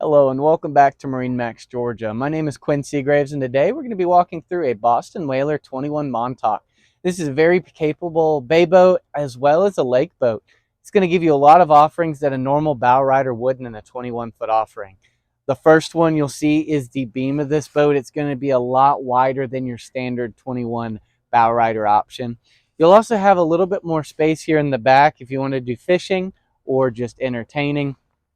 Hello and welcome back to MarineMax, Georgia. My name is Quinn Seagraves, and today we're going to be walking through a Boston Whaler 21 Montauk. This is a very capable bay boat as well as a lake boat. It's going to give you a lot of offerings that a normal bow rider wouldn't in a 21-foot offering. The first one you'll see is the beam of this boat. It's going to be a lot wider than your standard 21 bow rider option. You'll also have a little bit more space here in the back if you want to do fishing or just entertaining.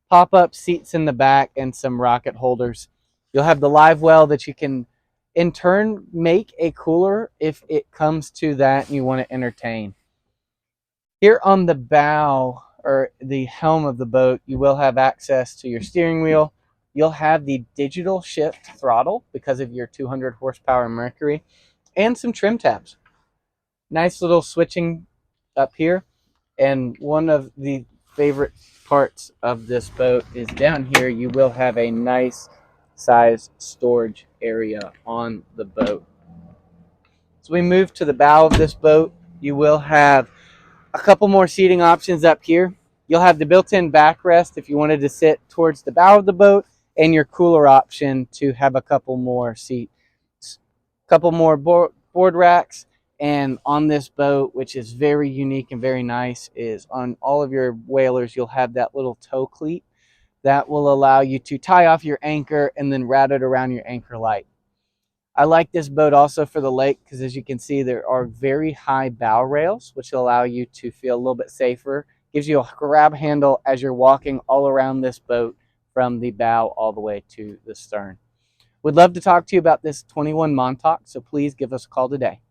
Pop-up seats in the back and some rocket holders. You'll have the live well that you can in turn make a cooler if it comes to that and you want to entertain. Here on the bow or the helm of the boat, you will have access to your steering wheel. You'll have the digital shift throttle because of your 200 horsepower Mercury and some trim tabs. Nice little switching up here. And one of the favorite parts of this boat is down here. You will have a nice size storage area on the boat. As we move to the bow of this boat, you will have a couple more seating options up here. You'll have the built-in backrest if you wanted to sit towards the bow of the boat, and your cooler option to have a couple more seats, a couple more board racks. And on this boat, which is very unique and very nice, is on all of your whalers, you'll have that little tow cleat that will allow you to tie off your anchor and then wrap it around your anchor light. I like this boat also for the lake because, as you can see, there are very high bow rails, which will allow you to feel a little bit safer. Gives you a grab handle as you're walking all around this boat from the bow all the way to the stern. Would love to talk to you about this 21 Montauk, so please give us a call today.